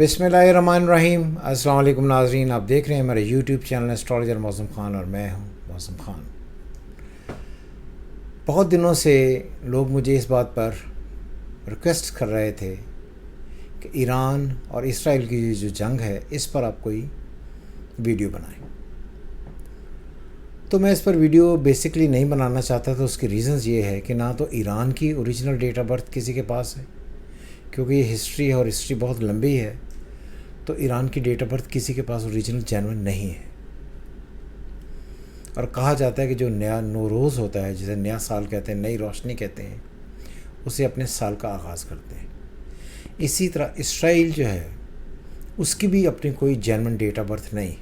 बिस्मिल्लाहिर्रहमानिर्रहीम। अस्सलाम वालेकुम नाज़रीन, आप देख रहे हैं हमारे यूट्यूब चैनल एस्ट्रोलॉजर मौसम ख़ान और मैं हूं मौसम ख़ान। बहुत दिनों से लोग मुझे इस बात पर रिक्वेस्ट कर रहे थे कि ईरान और इसराइल की जो जंग है इस पर आप कोई वीडियो बनाएं। तो मैं इस पर वीडियो बेसिकली नहीं बनाना चाहता था। उसके रीज़न्स ये है कि ना तो ईरान की ओरिजिनल डेट ऑफ बर्थ किसी के पास है, क्योंकि ये हिस्ट्री है और हिस्ट्री बहुत लंबी है, तो ईरान की डेट ऑफ बर्थ किसी के पास ओरिजिनल जेन्युइन नहीं है। और कहा जाता है कि जो नया नौरोज़ होता है, जिसे नया साल कहते हैं, नई रोशनी कहते हैं, उसे अपने साल का आगाज़ करते हैं। इसी तरह इसराइल जो है उसकी भी अपनी कोई जेन्युइन डेट ऑफ बर्थ नहीं है।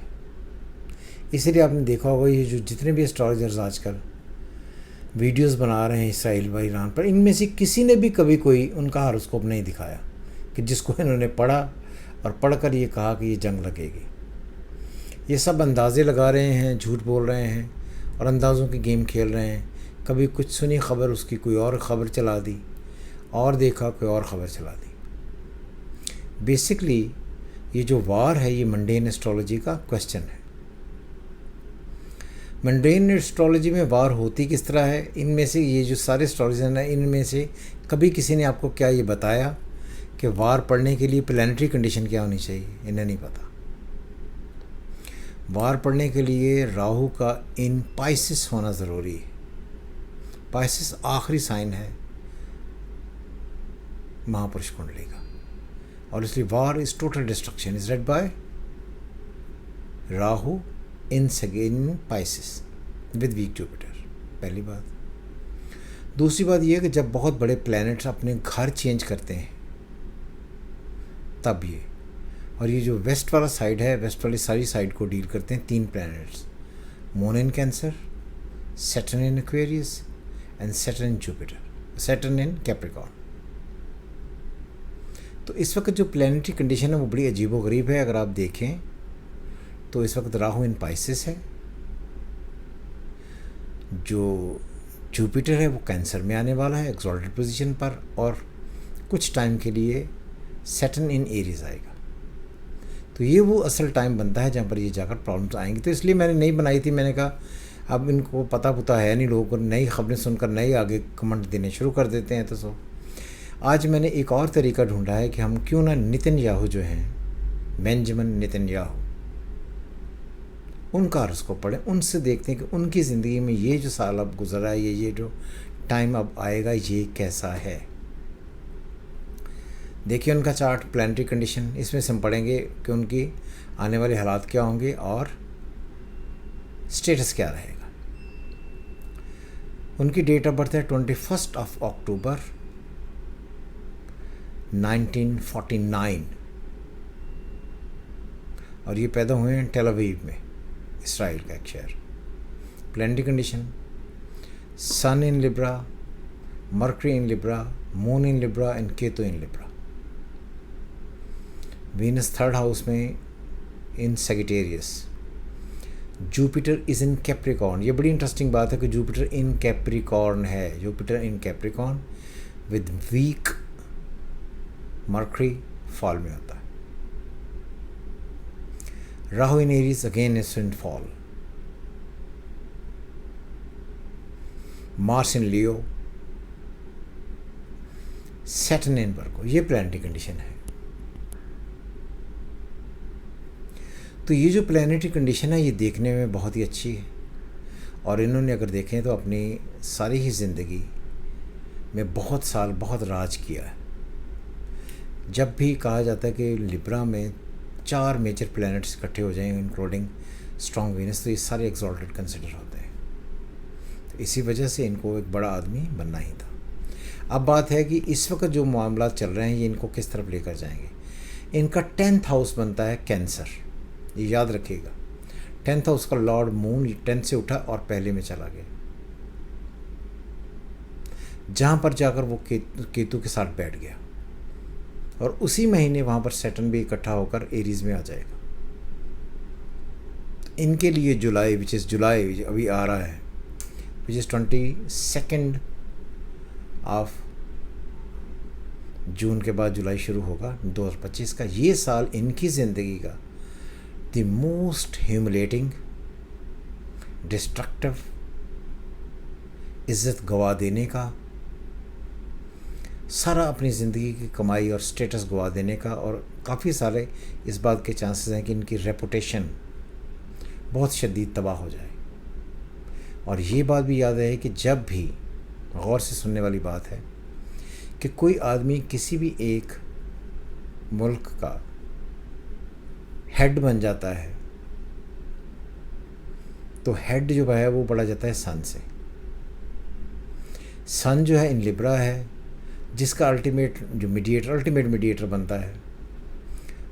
इसीलिए आपने देखा होगा ये जो जितने भी एस्ट्रोलॉजर्स आजकल वीडियोस बना रहे हैं इसराइल व ईरान पर, इनमें से किसी ने भी कभी कोई उनका हॉरोस्कोप नहीं दिखाया कि जिसको इन्होंने पढ़ा और पढ़कर ये कहा कि ये जंग लगेगी। ये सब अंदाज़े लगा रहे हैं, झूठ बोल रहे हैं और अंदाज़ों की गेम खेल रहे हैं। कभी कुछ सुनी खबर उसकी कोई और ख़बर चला दी, और देखा कोई और ख़बर चला दी। बेसिकली ये जो वार है ये मंडेन एस्ट्रोलॉजी का क्वेश्चन है। मंडेन एस्ट्रोलॉजी में वार होती किस तरह है? इनमें से ये जो सारे एस्ट्रोलॉजर हैं, इनमें से कभी किसी ने आपको क्या ये बताया कि वार पढ़ने के लिए प्लानिटरी कंडीशन क्या होनी चाहिए? इन्हें नहीं पता। वार पढ़ने के लिए राहु का इन पाइसिस होना ज़रूरी है। पाइसिस आखिरी साइन है महापुरुष कुंडली का, और इसलिए war is total destruction is red by Rahu in Pisces with weak Jupiter. पहली बात। दूसरी बात यह है कि जब बहुत बड़े प्लैनेट्स अपने घर चेंज करते हैं तब ये, और ये जो वेस्ट वाला साइड है, वेस्ट वाली सारी साइड को डील करते हैं तीन planets, moon in cancer, Saturn in Aquarius and Saturn in Jupiter, Saturn in Capricorn. तो इस वक्त जो प्लैनेटरी कंडीशन है वो बड़ी अजीबोगरीब है। अगर आप देखें तो इस वक्त राहु इन पाइसिस है, जो जुपिटर है वो कैंसर में आने वाला है एक्सॉल्टेड पोजीशन पर, और कुछ टाइम के लिए सैटर्न इन एरीज आएगा। तो ये वो असल टाइम बनता है जहाँ पर ये जाकर प्रॉब्लम्स आएंगी। तो इसलिए मैंने नहीं बनाई थी। मैंने कहा अब इनको पता पुता है नहीं, लोगों को नई खबरें सुनकर नई आगे कमेंट देने शुरू कर देते हैं। तो सो आज मैंने एक और तरीका ढूंढा है कि हम क्यों ना नेतन्याहू जो हैं, बेंजामिन नेतन्याहू, उनका हॉरोस्कोप पढ़ें, उनसे देखते हैं कि उनकी ज़िंदगी में ये जो साल अब गुजरा है, ये जो टाइम अब आएगा, ये कैसा है। देखिए उनका चार्ट, प्लानिटरी कंडीशन, इसमें से हम पढ़ेंगे कि उनकी आने वाले हालात क्या होंगे और स्टेटस क्या रहेगा। उनकी डेट ऑफ बर्थ है 21 अक्टूबर 1949, और ये पैदा हुए हैं टेल अवीव में, इसराइल का एक शहर। Planetary condition, Sun in Libra, Mercury in Libra, Moon in Libra and Ketu in Libra. Venus third house में in Sagittarius. Jupiter is in Capricorn. ये बड़ी इंटरेस्टिंग बात है कि जुपिटर इन कैप्रिकॉर्न है। Jupiter in Capricorn with weak Mercury fall में होता है। Rahu in Aries again is in fall. Mars in Leo, Saturn in Virgo. ये प्लानिटरी कंडीशन है। तो ये जो प्लानिटरी कंडीशन है ये देखने में बहुत ही अच्छी है, और इन्होंने अगर देखें तो अपनी सारी ही ज़िंदगी में बहुत साल बहुत राज किया है। जब भी कहा जाता है कि लिब्रा में 4 मेजर प्लैनेट्स इकट्ठे हो जाएंगे इंक्लूडिंग स्ट्रॉन्ग वीनस, तो ये सारे एक्सॉल्टेड कंसिडर होते हैं। तो इसी वजह से इनको एक बड़ा आदमी बनना ही था। अब बात है कि इस वक्त जो मामला चल रहे हैं ये इनको किस तरफ लेकर जाएंगे। इनका 10th हाउस बनता है कैंसर, ये याद रखिएगा। 10th हाउस का लॉर्ड मून 10 से उठा और पहले में चला गया, जहाँ पर जाकर वो केतु के साथ बैठ गया, और उसी महीने वहाँ पर सैटर्न भी इकट्ठा होकर एरीज में आ जाएगा। इनके लिए जुलाई, विच इज़ जुलाई अभी आ रहा है, विच इज़ 22 जून के बाद जुलाई शुरू होगा 2025 का। ये साल इनकी ज़िंदगी का द मोस्ट ह्यूमिलेटिंग, डिस्ट्रक्टिव, इज़्ज़त गवा देने का, सारा अपनी ज़िंदगी की कमाई और स्टेटस गवा देने का, और काफ़ी सारे इस बात के चांसेस हैं कि इनकी रेपुटेशन बहुत शदीद तबाह हो जाए। और ये बात भी याद रहे कि जब भी, गौर से सुनने वाली बात है, कि कोई आदमी किसी भी एक मुल्क का हेड बन जाता है तो हेड जो है वो बढ़ा जाता है सन से। सन जो है इन लिब्रा है, जिसका अल्टीमेट मीडिएटर बनता है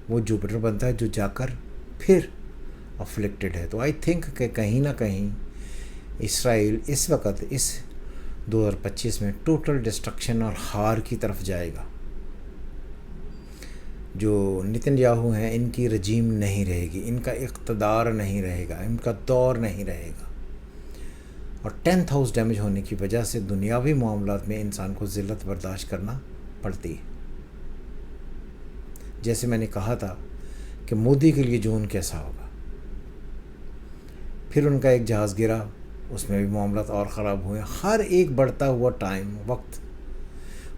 वो जुपिटर बनता है, जो जाकर फिर अफ्लिक्टेड है। तो आई थिंक कि कहीं ना कहीं इसराइल इस वक्त इस 2025 में टोटल डिस्ट्रक्शन और हार की तरफ जाएगा। जो नेतन्याहू हैं, इनकी रजीम नहीं रहेगी, इनका इक़्तिदार नहीं रहेगा, इनका दौर नहीं रहेगा, और 10th हाउस डैमेज होने की वजह से दुनियावी मामलात में इंसान को ज़िल्लत बर्दाश्त करना पड़ती है। जैसे मैंने कहा था कि मोदी के लिए जून कैसा होगा, फिर उनका एक जहाज़ गिरा, उसमें भी मामलात और ख़राब हुए। हर एक बढ़ता हुआ वक्त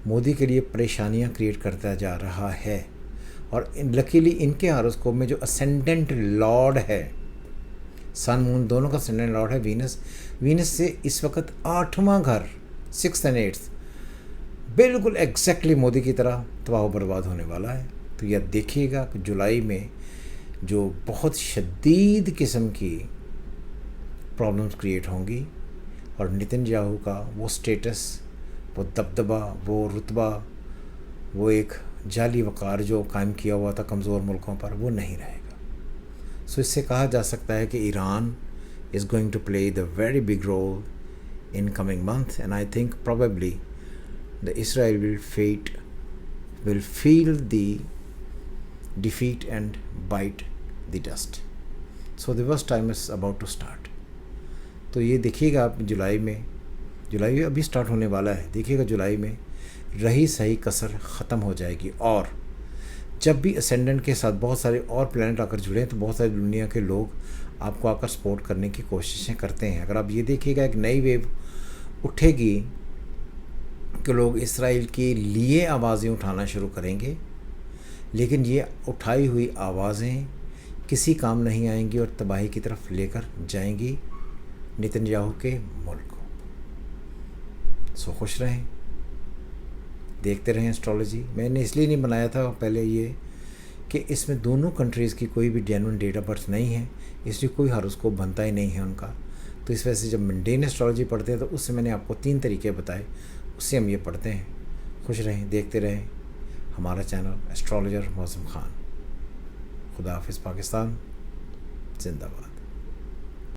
मोदी के लिए परेशानियां क्रिएट करता जा रहा है। और लकीली इनके हारोस्कोप में जो असेंडेंट लॉर्ड है, सन मून दोनों का असेंडेंट लॉर्ड है वीनस से इस वक्त 8वां घर, 6th and 8th, बिल्कुल एग्जैक्टली मोदी की तरह तबाह बर्बाद होने वाला है। तो यह देखिएगा कि जुलाई में जो बहुत शदीद किस्म की प्रॉब्लम्स क्रिएट होंगी, और नेतन्याहू का वो स्टेटस, वो दबदबा, वो रुतबा, वो एक जाली वक़ार जो कायम किया हुआ था कमज़ोर मुल्कों पर, वो नहीं रहेगा। सो इससे कहा जा सकता है कि Iran is going to play the very big role in coming month, and I think probably the Israel will feel the defeat and bite the dust. So the worst time is about to start. तो ये देखिएगा आप जुलाई अभी start होने वाला है, देखिएगा जुलाई में रही सही कसर ख़त्म हो जाएगी। और जब भी असेंडेंट के साथ बहुत सारे और प्लैनेट आकर जुड़े हैं तो बहुत सारी दुनिया के लोग आपको आकर सपोर्ट करने की कोशिशें करते हैं। अगर आप ये देखिएगा एक नई वेव उठेगी कि लोग इसराइल के लिए आवाज़ें उठाना शुरू करेंगे, लेकिन ये उठाई हुई आवाज़ें किसी काम नहीं आएंगी और तबाही की तरफ लेकर जाएंगी नेतन्याहू के मुल्क को। सो खुश रहें, देखते रहें एस्ट्रोलॉजी। मैंने इसलिए नहीं बनाया था पहले ये कि इसमें दोनों कंट्रीज़ की कोई भी जेन्युइन डेट ऑफ बर्थ नहीं है, इसलिए कोई हॉरोस्कोप बनता ही नहीं है उनका। तो इस वजह से जब मंडेन एस्ट्रोलॉजी पढ़ते हैं तो उससे मैंने आपको 3 तरीके बताए, उससे हम ये पढ़ते हैं। खुश रहें, देखते रहें हमारा चैनल एस्ट्रोलॉजर मौसम खान। खुदा हाफिज़, पाकिस्तान जिंदाबाद।